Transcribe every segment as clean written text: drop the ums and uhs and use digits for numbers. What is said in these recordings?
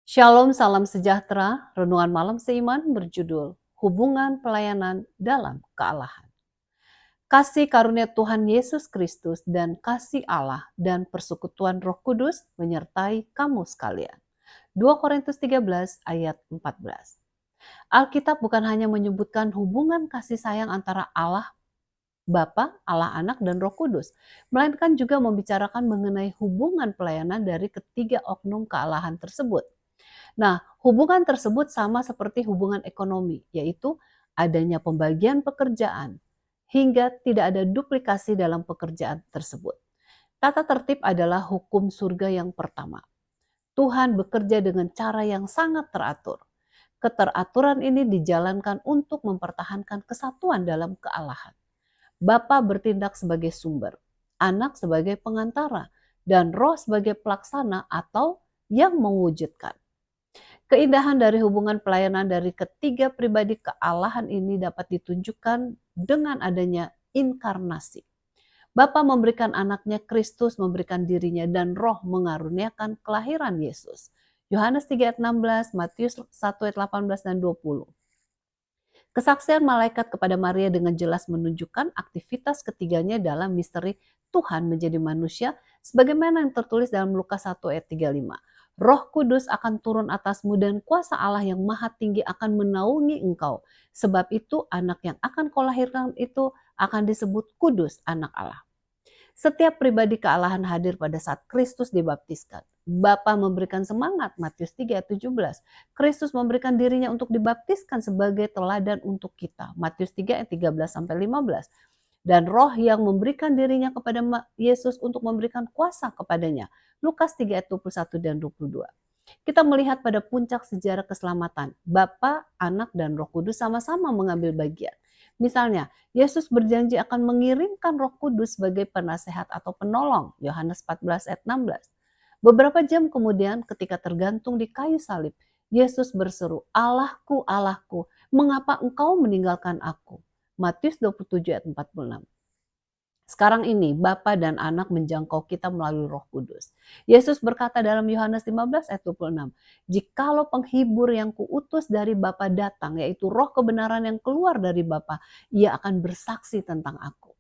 Shalom, salam sejahtera. Renungan malam seiman berjudul Hubungan Pelayanan dalam Kealahan. Kasih karunia Tuhan Yesus Kristus dan kasih Allah dan persekutuan Roh Kudus menyertai kamu sekalian. 2 Korintus 13 ayat 14. Alkitab bukan hanya menyebutkan hubungan kasih sayang antara Allah Bapa, Allah Anak, dan Roh Kudus, melainkan juga membicarakan mengenai hubungan pelayanan dari ketiga oknum kealahan tersebut. Nah, hubungan tersebut sama seperti hubungan ekonomi, yaitu adanya pembagian pekerjaan hingga tidak ada duplikasi dalam pekerjaan tersebut. Tata tertib adalah hukum surga yang pertama. Tuhan bekerja dengan cara yang sangat teratur. Keteraturan ini dijalankan untuk mempertahankan kesatuan dalam kealahan. Bapa bertindak sebagai sumber, Anak sebagai pengantara, dan Roh sebagai pelaksana atau yang mewujudkan. Keindahan dari hubungan pelayanan dari ketiga pribadi kealahan ini dapat ditunjukkan dengan adanya inkarnasi. Bapa memberikan anaknya, Kristus memberikan dirinya, dan Roh mengaruniakan kelahiran Yesus. Yohanes 3 ayat 16, Matius 1 ayat 18 dan 20. Kesaksian malaikat kepada Maria dengan jelas menunjukkan aktivitas ketiganya dalam misteri Tuhan menjadi manusia sebagaimana yang tertulis dalam Lukas 1 ayat 35. Roh Kudus akan turun atasmu dan kuasa Allah yang maha tinggi akan menaungi engkau. Sebab itu anak yang akan kau lahirkan itu akan disebut kudus, anak Allah. Setiap pribadi kealahan hadir pada saat Kristus dibaptiskan. Bapa memberikan semangat, Matius 3 ayat 17. Kristus memberikan dirinya untuk dibaptiskan sebagai teladan untuk kita, Matius 3 ayat 13 sampai 15. Dan Roh yang memberikan dirinya kepada Yesus untuk memberikan kuasa kepadanya, Lukas 3 ayat 21 dan 22. Kita melihat pada puncak sejarah keselamatan, Bapa, Anak, dan Roh Kudus sama-sama mengambil bagian. Misalnya, Yesus berjanji akan mengirimkan Roh Kudus sebagai penasehat atau penolong, Yohanes 14 ayat 16. Beberapa jam kemudian ketika tergantung di kayu salib, Yesus berseru, "Allahku, Allahku, mengapa engkau meninggalkan aku?" Matius 27 ayat 46. Sekarang ini Bapa dan Anak menjangkau kita melalui Roh Kudus. Yesus berkata dalam Yohanes 15 ayat 26, "Jikalau penghibur yang kuutus dari Bapa datang, yaitu Roh kebenaran yang keluar dari Bapa, ia akan bersaksi tentang aku."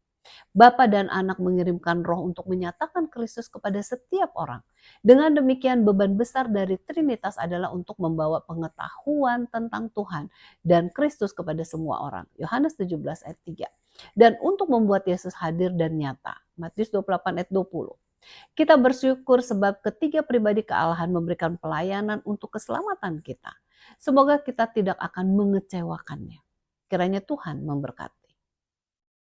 Bapa dan Anak mengirimkan Roh untuk menyatakan Kristus kepada setiap orang. Dengan demikian beban besar dari Trinitas adalah untuk membawa pengetahuan tentang Tuhan dan Kristus kepada semua orang. Yohanes 17 ayat 3. Dan untuk membuat Yesus hadir dan nyata. Matius 28 ayat 20. Kita bersyukur sebab ketiga pribadi kealahan memberikan pelayanan untuk keselamatan kita. Semoga kita tidak akan mengecewakannya. Kiranya Tuhan memberkati.